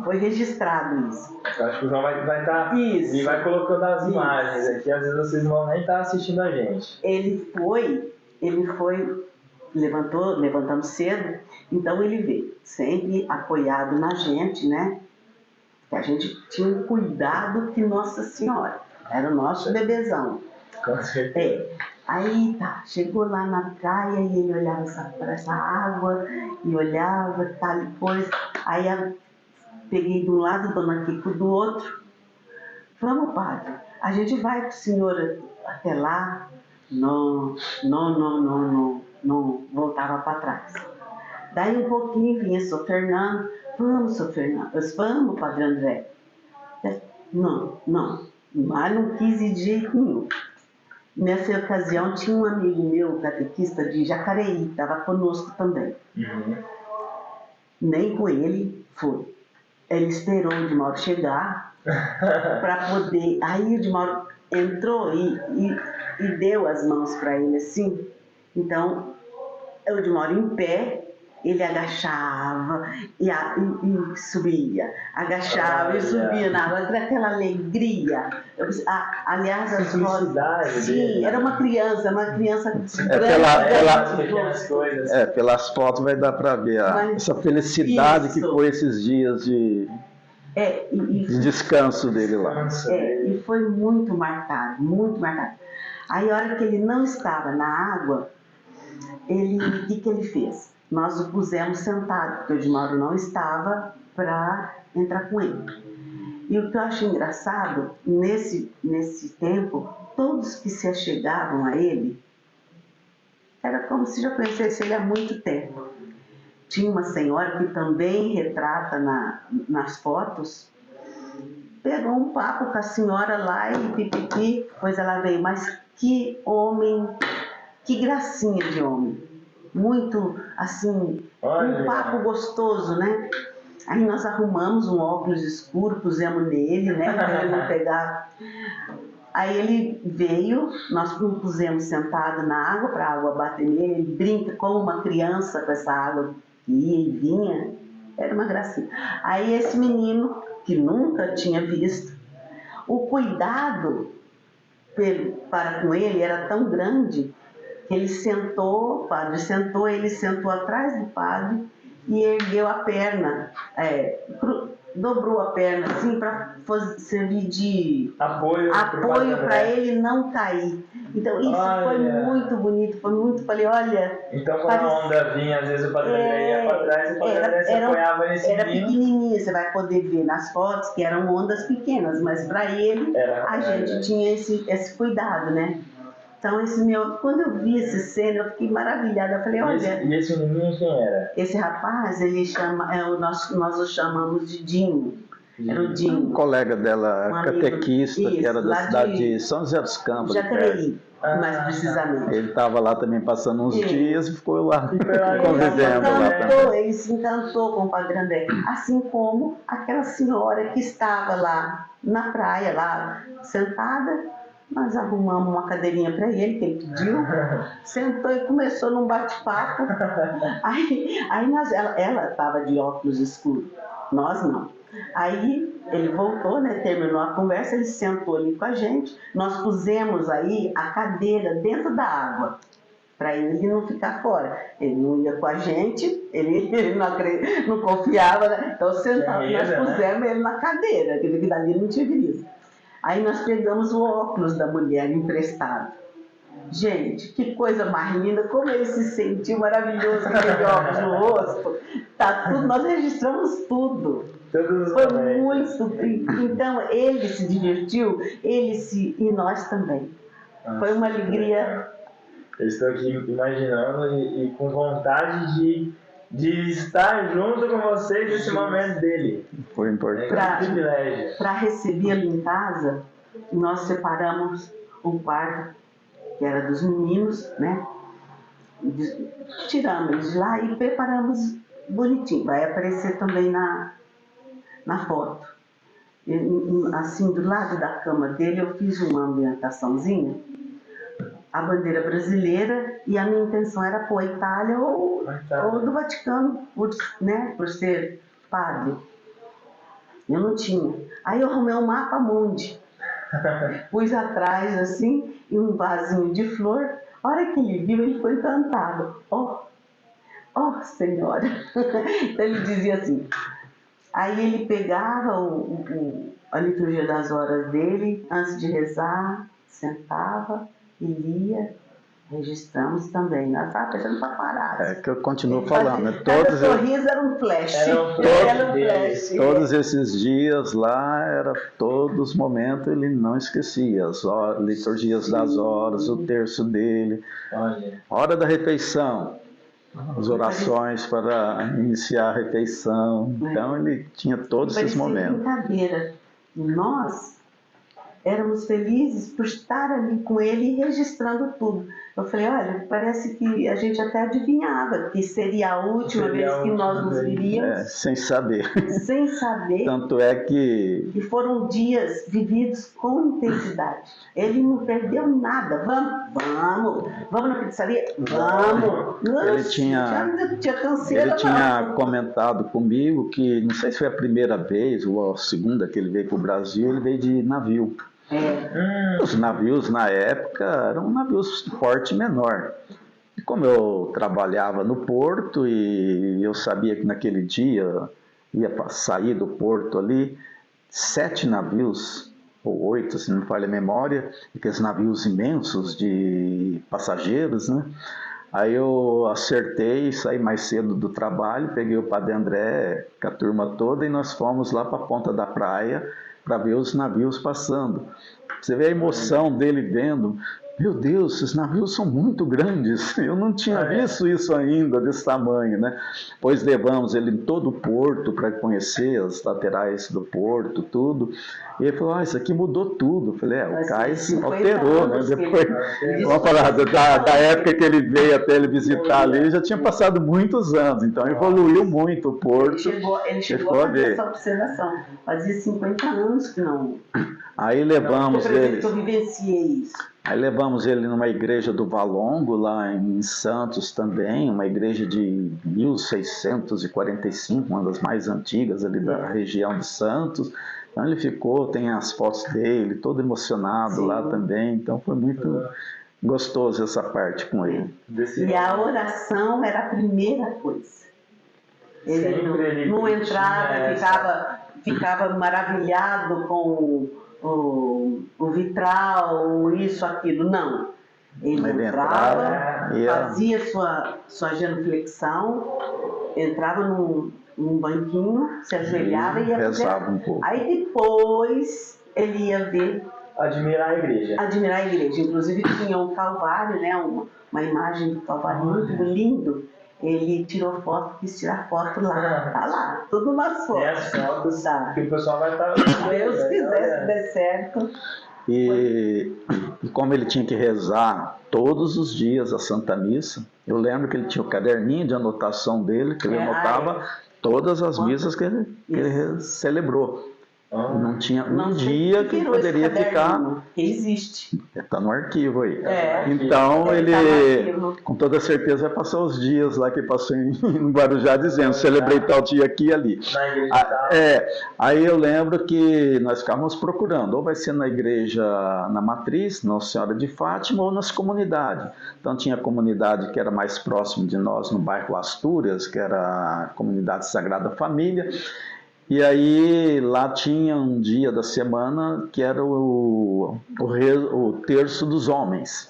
foi registrado isso. Eu acho que o João vai estar e vai colocando as imagens aqui, às vezes vocês não vão nem estar assistindo a gente. Ele foi levantamos cedo, então ele veio, sempre apoiado na gente, né? Que a gente tinha um cuidado que Nossa Senhora, era o nosso bebezão. Com certeza. Aí chegou lá na praia e ele olhava para essa água e olhava, depois, aí peguei de um lado, Dona Kiko do outro. Vamos, padre, a gente vai com o senhor até lá. Não voltava para trás. Daí um pouquinho vinha Sr. Fernando. Vamos, Sr. Fernando. Vamos, Padre André. Não. Mas não quis ir de jeito nenhum. Nessa ocasião tinha um amigo meu, catequista de Jacareí, estava conosco também. Nem com ele foi. Ele esperou o Edmauro chegar para poder... Aí o Edmauro entrou e deu as mãos para ele assim. Então, o Edmauro em pé, ele agachava e subia, agachava e subia na água, era aquela alegria. Aliás, as Simplicidade fotos, dele, sim, né? era uma criança Pequenas coisas. Pelas fotos vai dar para ver essa felicidade que foi esses dias de descanso dele lá. E foi muito marcado, muito marcado. Aí, a hora que ele não estava na água, o que ele fez? Nós o pusemos sentado, porque o Edmauro não estava para entrar com ele. E o que eu acho engraçado, nesse tempo, todos que se achegavam a ele, era como se já conhecesse ele há muito tempo. Tinha uma senhora que também retrata nas fotos, pegou um papo com a senhora lá e pipipi, depois ela veio, mas que homem, que gracinha de homem. Muito, assim, um papo gostoso, né? Aí nós arrumamos um óculos escuro, pusemos nele, né? Para ele não pegar. Aí ele veio, nós o pusemos sentado na água, para a água bater nele. Ele brinca como uma criança com essa água que ia e vinha. Era uma gracinha. Aí esse menino, que nunca tinha visto, o cuidado para com ele era tão grande, ele sentou, o padre sentou, ele sentou atrás do padre e ergueu a perna, dobrou a perna assim para servir de apoio para ele não cair. Então isso foi muito bonito, foi muito, falei, olha... Então quando a onda vinha, às vezes o Padre André ia para trás e o Padre André se apoiava nesse menino. Era pequenininha, você vai poder ver nas fotos que eram ondas pequenas, mas para ele a gente tinha esse cuidado, né? Então, quando eu vi essa cena, eu fiquei maravilhada. Eu falei, olha... E esse menino quem era? Esse rapaz, ele nós o chamamos de Dinho. Era o Dinho. Um colega dela, catequista, que era da cidade de São José dos Campos. Jacareí, mais precisamente. Ele estava lá também passando uns dias e ficou lá convivendo lá também. Ele se encantou com o Padre André. Assim como aquela senhora que estava lá na praia, lá sentada. Nós arrumamos uma cadeirinha para ele, que ele pediu, sentou e começou num bate-papo. Aí ela estava de óculos escuros, nós não. Aí ele voltou, né, terminou a conversa, ele sentou ali com a gente, nós pusemos aí a cadeira dentro da água, para ele não ficar fora. Ele não ia com a gente, ele não confiava, né? Então sentamos, nós pusemos ele na cadeira, que dali não tinha visto. Aí nós pegamos o óculos da mulher emprestado. Gente, que coisa mais linda, como ele se sentiu maravilhoso com aquele óculos no rosto. Tá tudo, nós registramos tudo. Foi muito. Então ele se divertiu, e nós também. Foi uma alegria. Eu estou aqui imaginando e com vontade de estar junto com vocês nesse momento dele. Foi importante. Para recebê-lo em casa, nós separamos um quarto que era dos meninos, né? Tiramos eles de lá e preparamos bonitinho. Vai aparecer também na foto. Assim, do lado da cama dele, eu fiz uma ambientaçãozinha, a bandeira brasileira, e a minha intenção era pôr a Itália ou do Vaticano, né, por ser padre. Eu não tinha. Aí eu arrumei um mapa mundi, pus atrás assim, e um vasinho de flor. A hora que ele viu, ele foi encantado. Oh, senhora! Então ele dizia assim. Aí ele pegava a liturgia das horas dele, antes de rezar, sentava e lia. Registramos também. Nós estávamos fechando paparazzi. É que eu continuo falando. Né? Cada sorriso era um flash. Todos esses dias lá, era todos os momentos, ele não esquecia. As liturgias das horas, o terço dele, hora da refeição, as orações para iniciar a refeição. Então ele tinha todos esses momentos. Brincadeira. Nós éramos felizes por estar ali com ele e registrando tudo. Eu falei, olha, parece que a gente até adivinhava que seria a última vez que nós nos viríamos. Sem saber. Sem saber. Tanto é que... E foram dias vividos com intensidade. Ele não perdeu nada. Vamos na pizzaria? Vamos. Nossa, ele tinha canseira. Ele tinha comentado comigo que, não sei se foi a primeira vez ou a segunda que ele veio para o Brasil, ele veio de navio. Os navios na época eram navios de porte menor. E como eu trabalhava no porto e eu sabia que naquele dia ia sair do porto ali 7 navios, ou 8, se não me falha a memória, aqueles navios imensos de passageiros, né? Aí eu acertei, saí mais cedo do trabalho, peguei o Padre André com a turma toda e nós fomos lá para a ponta da praia para ver os navios passando. Você vê a emoção dele vendo, meu Deus, esses navios são muito grandes, eu não tinha visto isso ainda desse tamanho, né? Pois levamos ele em todo o porto para conhecer as laterais do porto, tudo. E ele falou, isso aqui mudou tudo. Eu falei, o cais alterou, né? Depois, vamos falar, da época que ele veio até ele visitar ali, já tinha passado muitos anos, então evoluiu muito o porto. Ele chegou a fazer essa observação, fazia 50 anos que não... Aí levamos ele... Eu vivenciei isso. Aí levamos ele numa igreja do Valongo, lá em Santos também, uma igreja de 1645, uma das mais antigas ali da região de Santos. Então ele ficou, tem as fotos dele, todo emocionado lá também, então foi muito gostoso essa parte com ele. E a oração era a primeira coisa. Ele não entrava, ficava maravilhado com o vitral, isso, aquilo, não. Ele entrava, fazia sua genuflexão, entrava num banquinho, se ajoelhava e ia rezava um pouco. Aí depois ele ia ver... Admirar a igreja. Admirar a igreja. Inclusive tinha um calvário, né? Uma imagem do calvário muito lindo. Ele tirou foto, quis tirar foto lá. Tá lá, tudo nas fotos. É as fotos que o pessoal vai estar... Se Deus quiser, se der certo. E como ele tinha que rezar todos os dias a Santa Missa, eu lembro que ele tinha o caderninho de anotação dele, que ele anotava todas as missas que ele celebrou. Não tinha um dia que poderia ficar... Existe. Está no arquivo aí. Então ele, com toda certeza, vai passar os dias lá que passou em Guarujá dizendo, celebrei tal dia aqui e ali. Aí eu lembro que nós ficávamos procurando, ou vai ser na igreja, na Matriz, Nossa Senhora de Fátima, ou nas comunidades. Então tinha a comunidade que era mais próximo de nós, no bairro Astúrias, que era a comunidade Sagrada Família. E aí lá tinha um dia da semana que era o terço dos homens.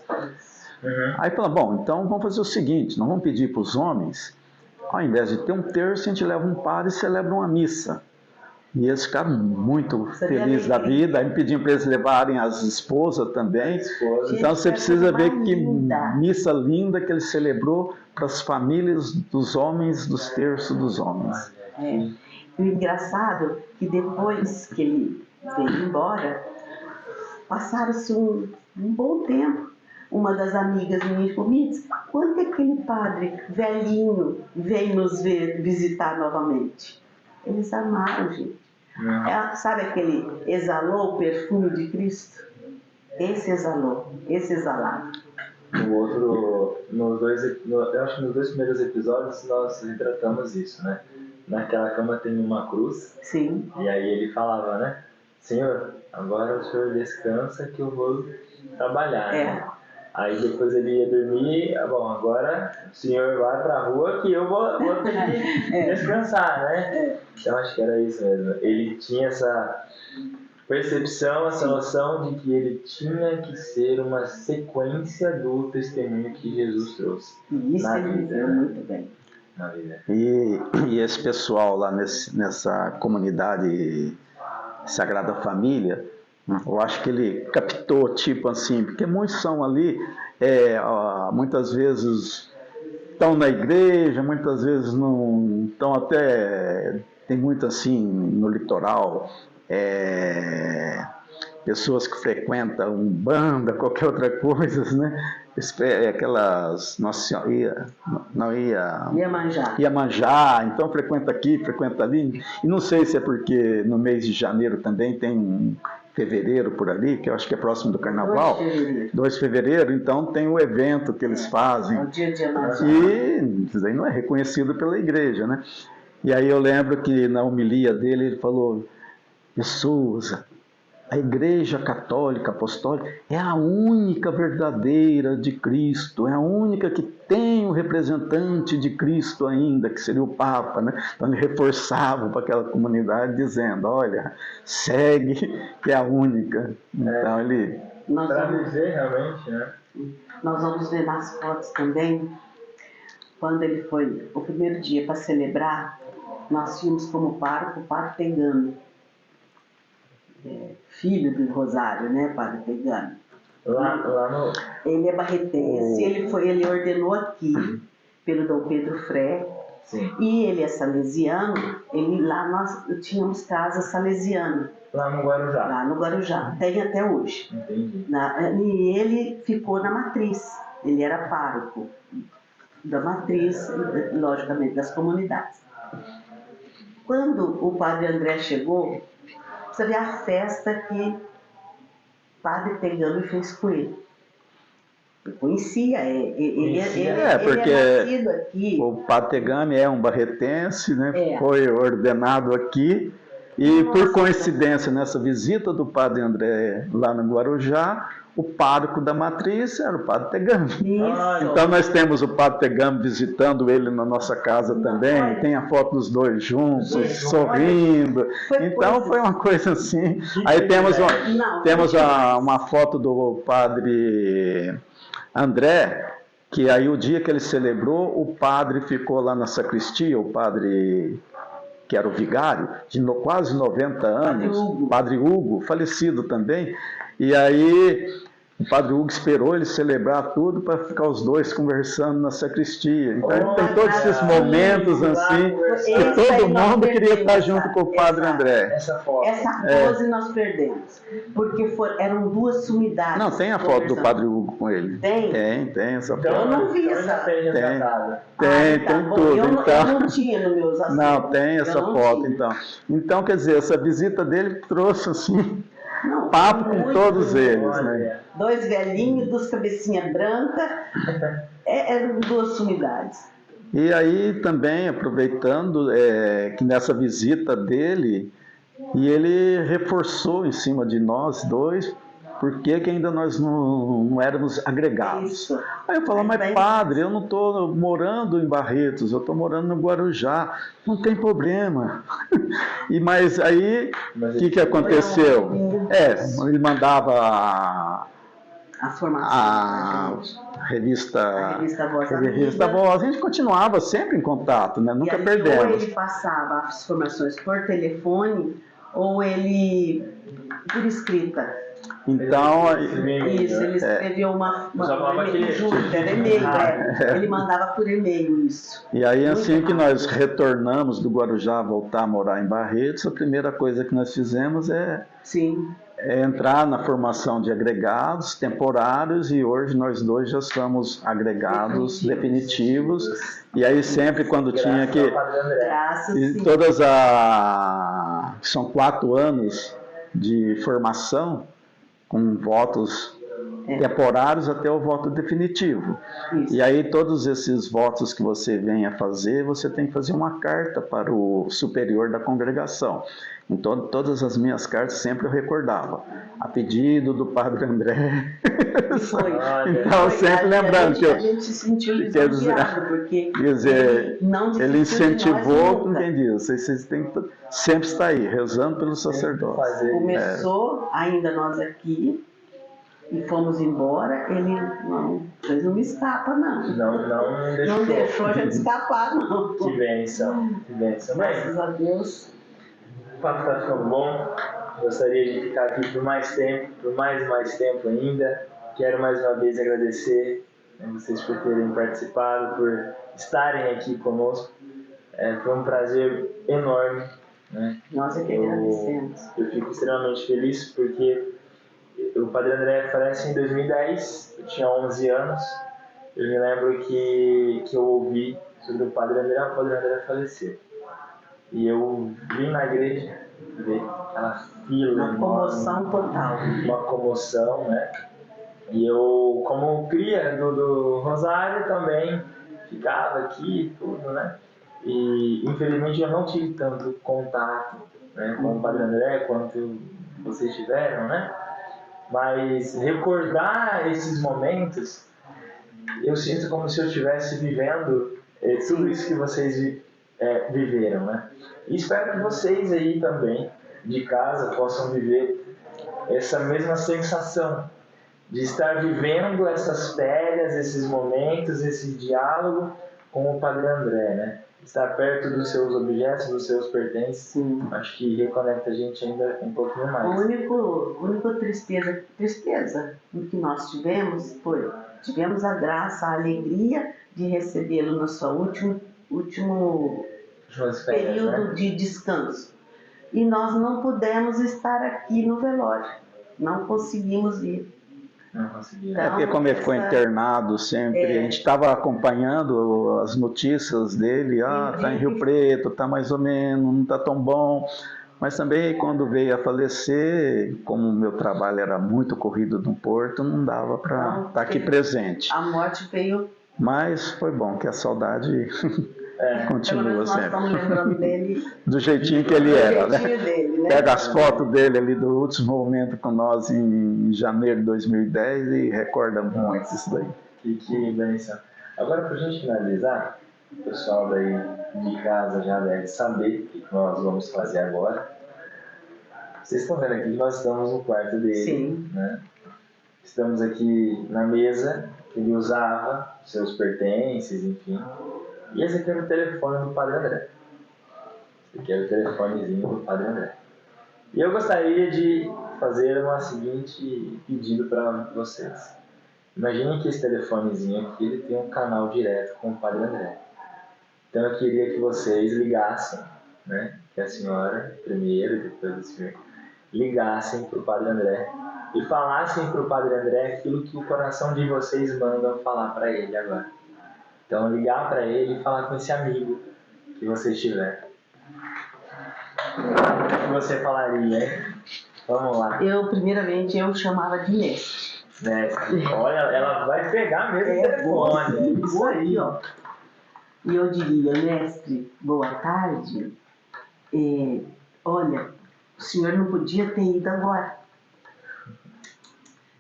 Aí fala, bom, então vamos fazer o seguinte, nós vamos pedir para os homens, ao invés de ter um terço, a gente leva um padre e celebra uma missa. E eles ficaram muito felizes da vida, aí pediam para eles levarem as esposas também. Então você precisa ver que missa linda que ele celebrou para as famílias dos homens, dos terços dos homens. O engraçado é que depois que ele veio embora, passaram-se um bom tempo. Uma das amigas minhas falou, Mitz, quando é que aquele padre velhinho veio nos visitar novamente? Eles amaram, gente. Sabe aquele exalou o perfume de Cristo? Esse exalou, esse exalado. Eu acho que nos 2 primeiros episódios nós retratamos isso, né? Naquela cama tem uma cruz. Sim. E aí ele falava, né? Senhor, agora o senhor descansa que eu vou trabalhar. Né? Aí depois ele ia dormir, bom, agora o senhor vai pra rua que eu vou ter que descansar, né? Então acho que era isso mesmo. Ele tinha essa percepção, essa noção de que ele tinha que ser uma sequência do testemunho que Jesus trouxe. E isso ele viveu muito bem. E esse pessoal lá nessa comunidade Sagrada Família, eu acho que ele captou, tipo assim, porque muitos são ali, muitas vezes estão na igreja, muitas vezes não estão até, tem muito assim no litoral, pessoas que frequentam Umbanda, qualquer outra coisa, né? Aquelas... Nossa Senhora, Iemanjá, então frequenta aqui, frequenta ali. E não sei se é porque no mês de janeiro também tem um fevereiro por ali, que eu acho que é próximo do Carnaval. 2 de fevereiro, então tem o evento que eles fazem. É o dia de Iemanjá. E isso aí não é reconhecido pela igreja, né? E aí eu lembro que na homilia dele ele falou: Jesus, a Igreja Católica Apostólica é a única verdadeira de Cristo, é a única que tem um representante de Cristo ainda, que seria o Papa, né? Então ele reforçava para aquela comunidade dizendo: olha, segue, que é a única. Então ele... Para viver realmente, né? Nós vamos ver nas fotos também, quando ele foi o primeiro dia para celebrar, nós tínhamos como pároco o Padre Pegano. Filho do Rosário, né, Padre Pegano. Lá no... Ele é barretense, ele ordenou aqui pelo Dom Pedro Fré. Sim. E ele é salesiano. Lá nós tínhamos casa salesiana. Lá no Guarujá. Lá no Guarujá, tem até hoje. Entendi. E ele ficou na matriz. Ele era pároco da matriz, logicamente, das comunidades. Quando o Padre André chegou, você vê a festa que Padre Pegano fez com ele. Eu conhecia, ele é nascido aqui. O Padre Pegano é um barretense, né? É. Foi ordenado aqui. E por coincidência, nessa visita do Padre André lá no Guarujá, o pároco da matriz era o Padre Pegano. Então nós temos o Padre Pegano visitando ele na nossa casa também. Tem a foto dos dois juntos, sorrindo. Então foi uma coisa assim. Aí temos uma foto do Padre André, que aí o dia que ele celebrou, o padre ficou lá na sacristia, o padre que era o vigário, de quase 90 anos, Padre Hugo, falecido também, e aí o Padre Hugo esperou ele celebrar tudo para ficar os dois conversando na sacristia. Então tem todos esses momentos assim, que todo mundo queria estar junto com o Padre André. Essa pose nós perdemos, porque eram 2 sumidades. Não, tem a foto do Padre Hugo com ele. Tem? Tem essa foto. Eu não vi essa. Tem tudo. Eu então, não tinha no meus assuntos. Não, tem essa foto, então. Então, quer dizer, essa visita dele trouxe, assim, papo com todos eles, né? 2 velhinhos, 2 cabecinhas brancas, eram 2 sumidades. E aí também, aproveitando que nessa visita dele, e ele reforçou em cima de nós dois, porque que ainda nós não éramos agregados. Isso. Aí eu falo: mas padre, eu não estou morando em Barretos, eu estou morando no Guarujá, não tem problema. Mas aí, o que aconteceu? Ele mandava a revista Voz. A gente continuava sempre em contato, né? Nunca perdemos. Ou ele passava as informações por telefone, ou ele por escrita. Então, isso, ele escreveu era e-mail, ele mandava por e-mail isso. E aí, assim que nós retornamos do Guarujá, voltar a morar em Barretos, a primeira coisa que nós fizemos é entrar na formação de agregados temporários, e hoje nós dois já somos agregados definitivos. E aí sempre quando tinha que... São 4 anos de formação, com votos temporários até o voto definitivo. Isso. E aí todos esses votos que você venha fazer, você tem que fazer uma carta para o superior da congregação. Então todas as minhas cartas sempre eu recordava: a pedido do Padre André. Então sempre lembrando que a gente se sentiu lisonjeado, porque ele incentivou, como quem diz, vocês têm que sempre estar aí, rezando pelos sacerdotes. Começou, ainda nós aqui, e fomos embora, ele não me escapa, não. Não deixou a gente escapar, não. Que bênção, que bênção. Graças a Deus. O papo está ficando bom. Gostaria de ficar aqui por mais tempo, por mais tempo ainda. Quero mais uma vez agradecer vocês por terem participado, por estarem aqui conosco. Foi um prazer enorme. Né? Nós é que agradecemos. Eu fico extremamente feliz porque o Padre André falece em 2010, eu tinha 11 anos. Eu me lembro que eu ouvi sobre o Padre André faleceu. E eu vim na igreja ver aquela fila. Uma comoção total. Uma comoção, né? E eu, como cria do Rosário, também ficava aqui e tudo, né? E infelizmente eu não tive tanto contato, né, com o Padre André quanto vocês tiveram, né? Mas recordar esses momentos, eu sinto como se eu estivesse vivendo tudo isso que vocês viveram, né? E espero que vocês aí também, de casa, possam viver essa mesma sensação de estar vivendo essas férias, esses momentos, esse diálogo com o Padre André, né? Estar perto dos seus objetos, dos seus pertences, Sim. Acho que reconecta a gente ainda um pouquinho mais. A única tristeza que nós tivemos a graça, a alegria de recebê-lo no seu último Férias, período, né? de descanso. E nós não pudemos estar aqui no velório, não conseguimos ir. Não consegui. Porque como ele ficou internado sempre, a gente estava acompanhando as notícias dele, tá em Rio Preto, tá mais ou menos, não tá tão bom. Mas também quando veio a falecer, como o meu trabalho era muito corrido no Porto, não dava para estar aqui presente. A morte veio. Mas foi bom que a saudade continua nós sempre. estamos lembrando dele Do jeitinho que ele era, né? dele, né? Pega as fotos dele ali do último momento com nós em janeiro de 2010 e recorda muito isso daí. Que bênção. Agora, para a gente finalizar, o pessoal daí de casa já deve saber o que nós vamos fazer agora. Vocês estão vendo aqui que nós estamos no quarto dele. Sim. Né? Estamos aqui na mesa que ele usava, seus pertences, enfim. E esse aqui é o telefone do Padre André. Esse aqui é o telefonezinho do Padre André. E eu gostaria de fazer um seguinte pedido para vocês. Imaginem que esse telefonezinho aqui ele tem um canal direto com o Padre André. Então eu queria que vocês ligassem, né? Que a senhora primeiro, depois o senhor, ligassem para o Padre André e falassem para o Padre André aquilo que o coração de vocês mandam falar para ele agora. Então ligar para ele e falar com esse amigo que vocês tiverem. O que você falaria, hein? Vamos lá. Primeiramente, eu chamava de mestre. Mestre. Olha, ela vai pegar mesmo o telefone. Isso aí, ó. E eu diria, mestre, boa tarde. Olha, o senhor não podia ter ido agora.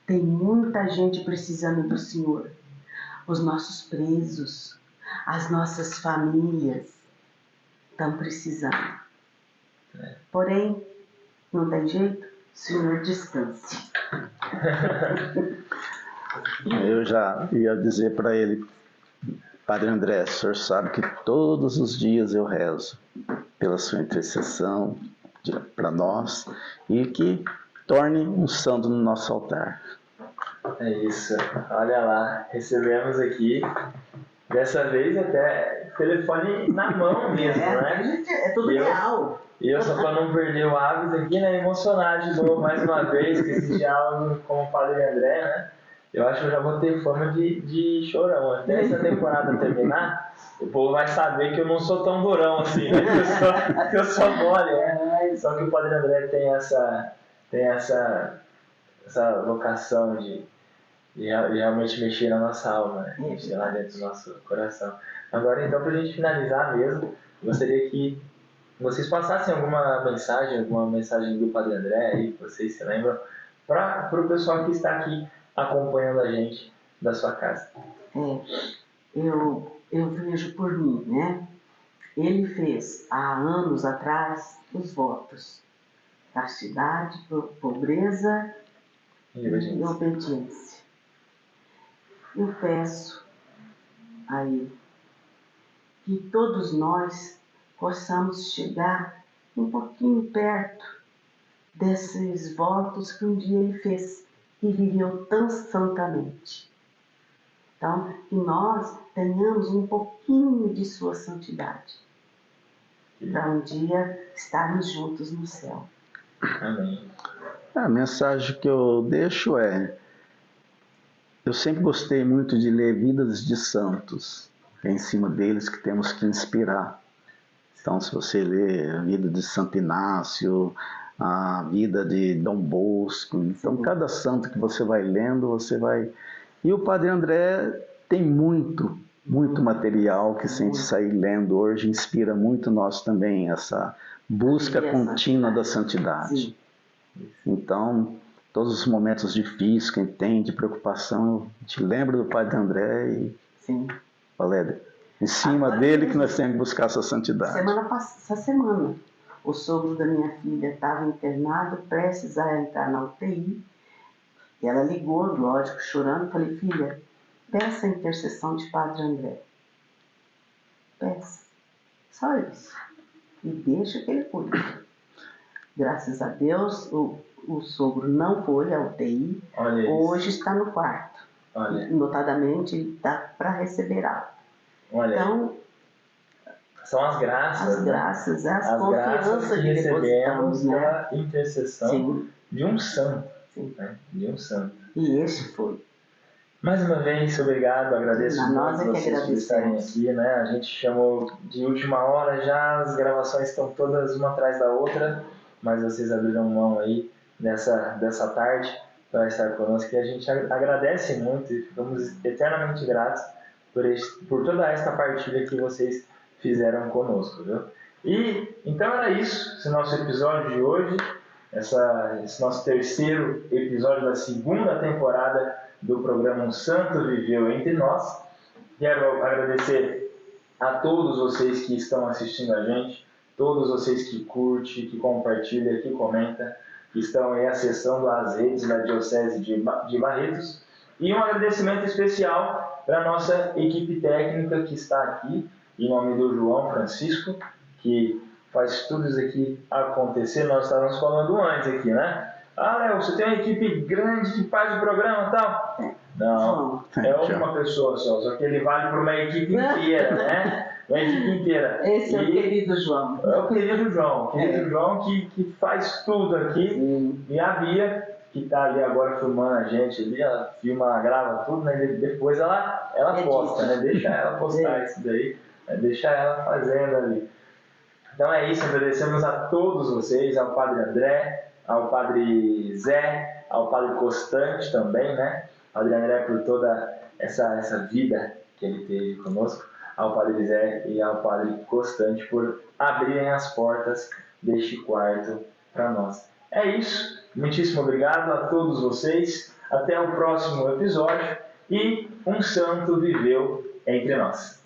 Tem muita gente precisando do senhor. Os nossos presos, as nossas famílias estão precisando. Porém, não tem jeito, o senhor descanse. Eu já ia dizer para ele, Padre André, o senhor sabe que todos os dias eu rezo pela sua intercessão para nós e que torne um santo no nosso altar. É isso, olha lá, recebemos aqui, dessa vez até telefone na mão mesmo, né? É tudo real. E eu, só para não perder o hábito aqui, né, emocionar de novo mais uma vez com esse diálogo com o Padre André, né? Eu acho que eu já vou ter fama de chorão. Até essa temporada terminar, o povo vai saber que eu não sou tão durão assim, né? Que eu sou mole, né? Só que o Padre André tem essa vocação de realmente mexer na nossa alma, né? Mexer lá dentro do nosso coração. Agora, então, para a gente finalizar mesmo, gostaria que vocês passassem alguma mensagem do Padre André aí, que vocês se lembram, para o pessoal que está aqui acompanhando a gente da sua casa. Eu vejo por mim, né? Ele fez há anos atrás os votos: castidade, pobreza e obediência. Eu peço a ele que todos nós possamos chegar um pouquinho perto desses votos que um dia ele fez e viveu tão santamente. Então, que nós tenhamos um pouquinho de sua santidade para um dia estarmos juntos no céu. Amém. A mensagem que eu deixo é: eu sempre gostei muito de ler vidas de santos. É em cima deles que temos que inspirar. Então, se você lê a vida de Santo Inácio, a vida de Dom Bosco, então cada santo que você vai lendo, você vai... E o Padre André tem muito material que se a gente sair lendo hoje, inspira muito nós também, essa busca contínua da santidade. Então, todos os momentos difíceis que a gente tem, de preocupação, a gente lembra do Padre André e... Sim. Valéria, em cima dele que nós temos que buscar essa santidade. Essa semana, o sogro da minha filha estava internado, prestes a entrar na UTI. E ela ligou, lógico, chorando. Falei: filha, peça a intercessão de Padre André. Peça. Só isso. E deixa que ele cuide. Graças a Deus, o sogro não foi à UTI. Hoje está no quarto. Notadamente, está para receber alta. Então, são as graças. As graças, as confianças que recebemos né? pela intercessão de um santo. Né? De um santo. E este foi. Mais uma vez, obrigado, agradeço muito vocês por estarem aqui, né? A gente chamou de última hora já, as gravações estão todas uma atrás da outra, mas vocês abriram mão aí dessa tarde para estar conosco, e a gente agradece muito e ficamos eternamente gratos por toda esta partilha que vocês fizeram conosco, viu? E então era isso, esse nosso episódio de hoje, esse nosso terceiro episódio da segunda temporada do programa Um Santo Viveu Entre Nós. Quero agradecer a todos vocês que estão assistindo a gente, todos vocês que curtem, que compartilham, que comentam, que estão aí acessando as redes da Diocese de Barretos. E um agradecimento especial para a nossa equipe técnica que está aqui, em nome do João Francisco, que faz tudo isso aqui acontecer. Nós estávamos falando antes aqui, né? Ah, Léo, você tem uma equipe grande que faz o programa e tal? Não, é uma pessoa só que ele vale para uma equipe inteira, né? Uma equipe inteira. Esse é o querido João. É o querido João que faz tudo aqui. E a Bia, que está ali agora filmando a gente ali, ela filma, ela grava tudo, né? Depois ela posta, né? Deixa ela postar isso daí, deixa ela fazendo ali. Então é isso, agradecemos a todos vocês, ao Padre André, ao Padre Zé, ao Padre Constante também, né? Padre André por toda essa vida que ele teve conosco, ao Padre Zé e ao Padre Constante por abrirem as portas deste quarto para nós. É isso, muitíssimo obrigado a todos vocês, até o próximo episódio e um santo viveu entre nós.